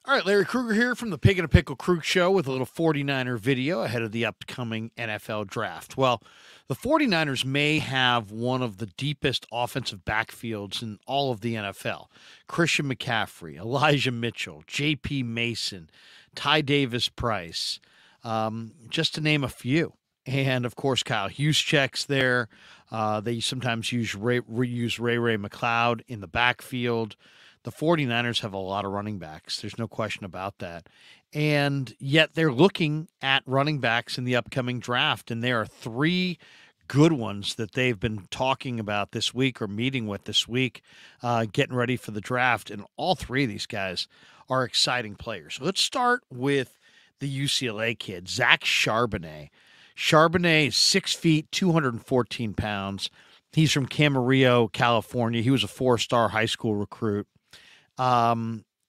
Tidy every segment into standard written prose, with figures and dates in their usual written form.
All right, Larry Krueger here from the Pig and a Pickle Krug Show with a little 49er video ahead of the upcoming NFL draft. Well, the 49ers may have one of the deepest offensive backfields in all of the NFL. Christian McCaffrey, Elijah Mitchell, J.P. Mason, Ty Davis Price, just to name a few. And, of course, Kyle Juszczyk's there. They sometimes use Ray McLeod in the backfield. The 49ers have a lot of running backs. There's no question about that. And yet they're looking at running backs in the upcoming draft, and there are three good ones that they've been talking about this week or meeting with this week, getting ready for the draft. And all three of these guys are exciting players. So let's start with the UCLA kid, Zach Charbonnet. Charbonnet is 6 feet, 214 pounds. He's from Camarillo, California. He was a four-star high school recruit.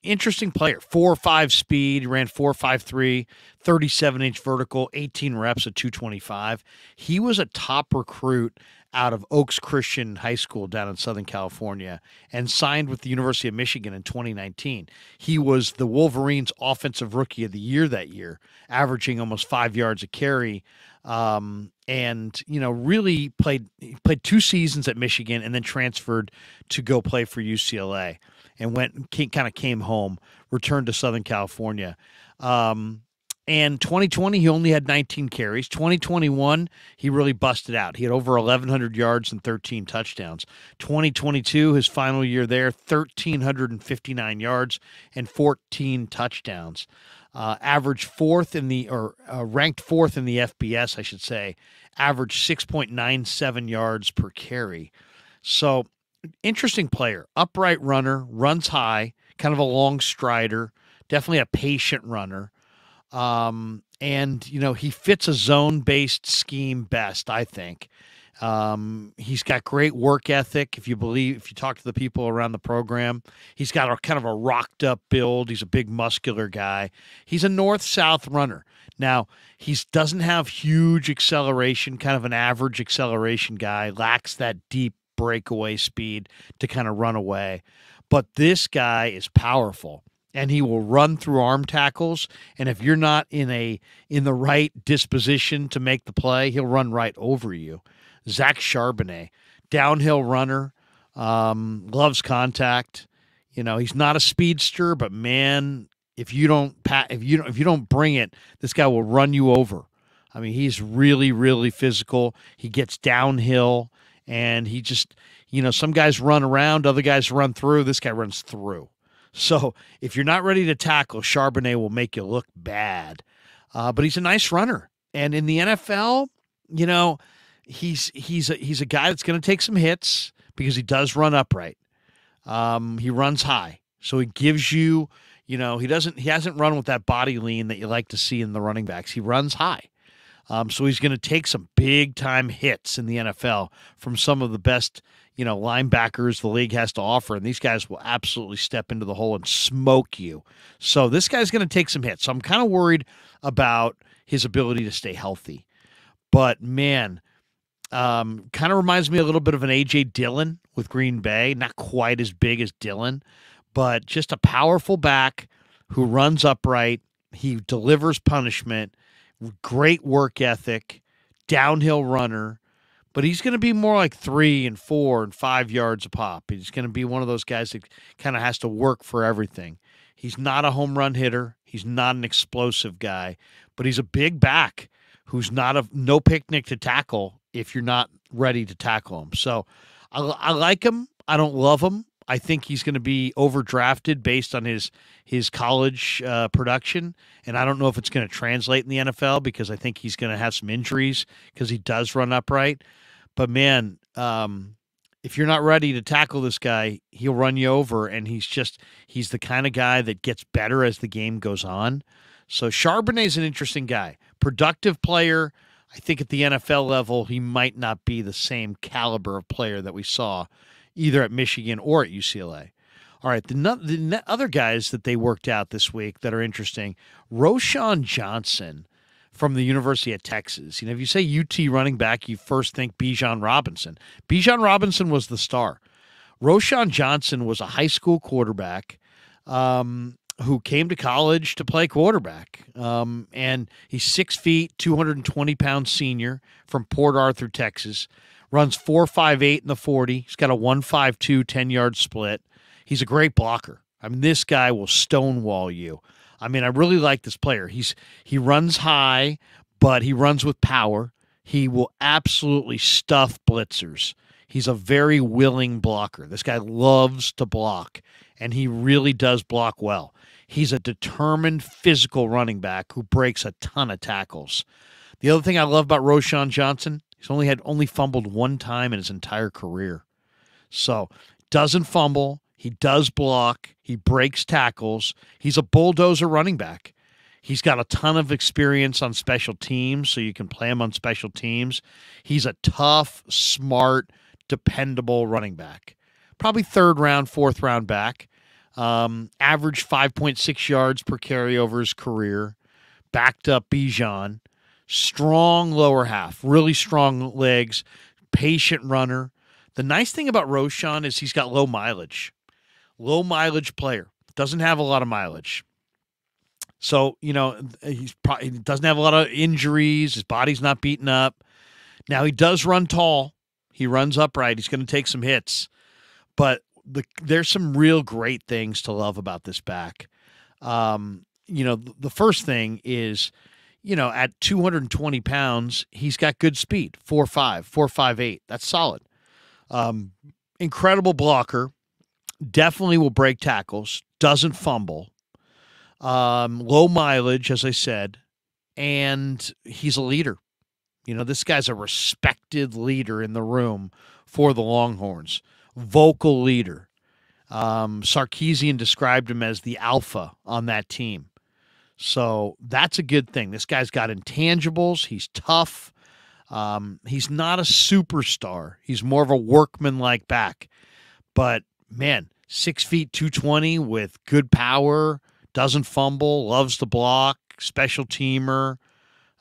Interesting player, 4.5 speed. He ran 4.53, 37-inch vertical, 18 reps at 225. He was a top recruit out of Oaks Christian High School down in Southern California and signed with the University of Michigan in 2019. He was the Wolverines' Offensive Rookie of the Year that year, averaging almost 5 yards a carry. And really played 2 seasons at Michigan and then transferred to go play for UCLA and came home, returned to Southern California. And 2020, he only had 19 carries. 2021, he really busted out. He had over 1,100 yards and 13 touchdowns. 2022, his final year there, 1,359 yards and 14 touchdowns. Ranked fourth in the FBS, I should say, averaged 6.97 yards per carry. So, interesting player, upright runner, runs high, kind of a long strider, definitely a patient runner. And he fits a zone-based scheme best, I think. He's got great work ethic. If you talk to the people around the program, he's got a kind of a rocked up build. He's a big muscular guy. He's a north-south runner. Now, he doesn't have huge acceleration, kind of an average acceleration guy, lacks that deep breakaway speed to kind of run away. But this guy is powerful. And he will run through arm tackles. And if you're not in the right disposition to make the play, he'll run right over you. Zach Charbonnet, downhill runner, loves contact. He's not a speedster, but man, if you don't bring it, this guy will run you over. I mean, he's really, really physical. He gets downhill, and he just, some guys run around, other guys run through. This guy runs through. So if you're not ready to tackle, Charbonnet will make you look bad. But he's a nice runner. And in the NFL, he's a guy that's going to take some hits because he does run upright. He runs high. So he gives you, he hasn't run with that body lean that you like to see in the running backs. He runs high. So he's going to take some big-time hits in the NFL from some of the best, linebackers the league has to offer, and these guys will absolutely step into the hole and smoke you. So this guy's going to take some hits. So I'm kind of worried about his ability to stay healthy. But, man, kind of reminds me a little bit of an A.J. Dillon with Green Bay. Not quite as big as Dillon, but just a powerful back who runs upright. He delivers punishment. Great work ethic, downhill runner, but he's going to be more like 3 and 4 and 5 yards a pop. He's going to be one of those guys that kind of has to work for everything. He's not a home run hitter. He's not an explosive guy, but he's a big back who's no picnic to tackle if you're not ready to tackle him. So I like him. I don't love him. I think he's going to be overdrafted based on his college production, and I don't know if it's going to translate in the NFL because I think he's going to have some injuries because he does run upright. But, man, if you're not ready to tackle this guy, he'll run you over, and he's the kind of guy that gets better as the game goes on. So Charbonnet's an interesting guy. Productive player. I think at the NFL level, he might not be the same caliber of player that we saw either at Michigan or at UCLA. All right, the other guys that they worked out this week that are interesting, Roschon Johnson from the University of Texas. If you say UT running back, you first think Bijan Robinson. Bijan Robinson was the star. Roschon Johnson was a high school quarterback, who came to college to play quarterback. And he's 6 feet, 220 pound senior from Port Arthur, Texas. Runs 4.58 in the 40. He's got a 1.52 10-yard split. He's a great blocker. I mean, this guy will stonewall you. I mean, I really like this player. He runs high, but he runs with power. He will absolutely stuff blitzers. He's a very willing blocker. This guy loves to block, and he really does block well. He's a determined physical running back who breaks a ton of tackles. The other thing I love about Roschon Johnson, he's only fumbled one time in his entire career. So, doesn't fumble, he does block, he breaks tackles. He's a bulldozer running back. He's got a ton of experience on special teams, so you can play him on special teams. He's a tough, smart, dependable running back. Probably third round, fourth round back. Averaged 5.6 yards per carry over his career. Backed up Bijan. Strong lower half, really strong legs, patient runner. The nice thing about Roschon is he's got low mileage. Low mileage player. Doesn't have a lot of mileage. So, he doesn't have a lot of injuries. His body's not beaten up. Now, he does run tall. He runs upright. He's going to take some hits. But there's some real great things to love about this back. The first thing is, at 220 pounds, he's got good speed, 4.5, 4.58. That's solid. Incredible blocker. Definitely will break tackles. Doesn't fumble. Low mileage, as I said. And he's a leader. This guy's a respected leader in the room for the Longhorns. Vocal leader. Sarkisian described him as the alpha on that team. So that's a good thing. This guy's got intangibles. He's tough. He's not a superstar. He's more of a workman-like back. But, man, 6 feet, 220 with good power, doesn't fumble, loves to block, special teamer.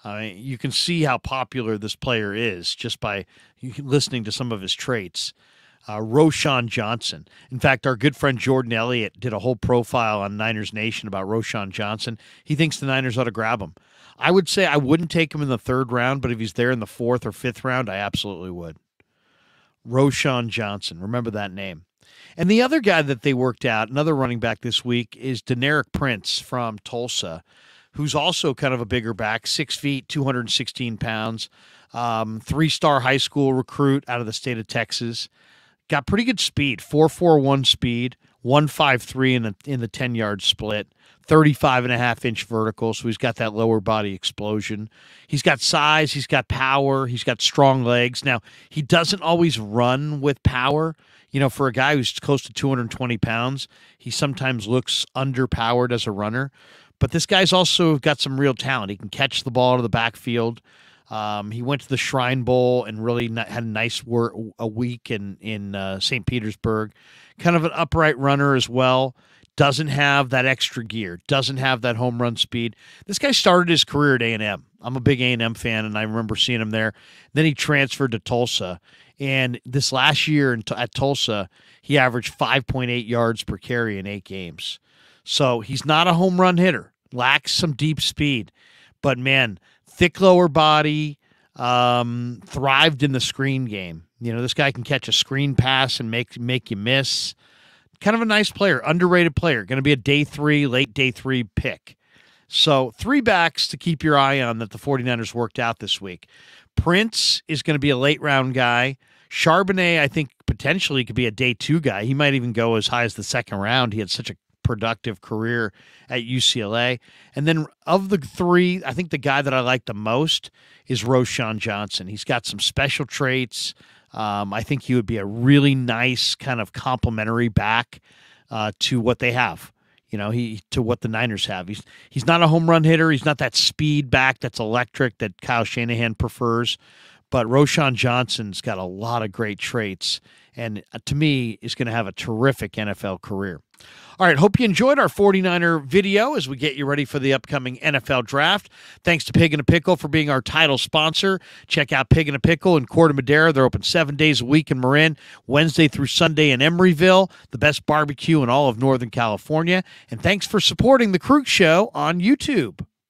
You can see how popular this player is just by listening to some of his traits. Roschon Johnson. In fact, our good friend Jordan Elliott did a whole profile on Niners Nation about Roschon Johnson. He thinks the Niners ought to grab him. I would say I wouldn't take him in the third round, but if he's there in the fourth or fifth round, I absolutely would. Roschon Johnson. Remember that name. And the other guy that they worked out, another running back this week, is Deneric Prince from Tulsa, who's also kind of a bigger back, 6 feet, 216 pounds, 3-star high school recruit out of the state of Texas. Got pretty good speed, 4.41 speed, 1.53 in the 10-yard split, 35.5-inch vertical, so he's got that lower body explosion. He's got size, he's got power, he's got strong legs. Now, he doesn't always run with power. For a guy who's close to 220 pounds, he sometimes looks underpowered as a runner. But this guy's also got some real talent. He can catch the ball out of the backfield. He went to the Shrine Bowl and really had a nice week in St. Petersburg. Kind of an upright runner as well. Doesn't have that extra gear. Doesn't have that home run speed. This guy started his career at A&M. I'm a big A&M fan, and I remember seeing him there. Then he transferred to Tulsa. And this last year at Tulsa, he averaged 5.8 yards per carry in 8 games. So he's not a home run hitter. Lacks some deep speed. But, man, thick lower body, thrived in the screen game. This guy can catch a screen pass and make you miss. Kind of a nice player, underrated player. Going to be a late day three pick. So 3 backs to keep your eye on that the 49ers worked out this week. Prince is going to be a late round guy. Charbonnet, I think, potentially could be a day 2 guy. He might even go as high as the second round. He had such a productive career at UCLA. And then of the 3, I think the guy that I like the most is Roschon Johnson. He's got some special traits. I think he would be a really nice kind of complementary back to what they have. To what the Niners have. He's not a home run hitter. He's not that speed back that's electric that Kyle Shanahan prefers. but Roschon Johnson's got a lot of great traits, and to me, is going to have a terrific NFL career. All right, hope you enjoyed our 49er video as we get you ready for the upcoming NFL draft. Thanks to Pig and a Pickle for being our title sponsor. Check out Pig and a Pickle in Corte Madera. They're open 7 days a week in Marin, Wednesday through Sunday in Emeryville, the best barbecue in all of Northern California. And thanks for supporting The Krueger Show on YouTube.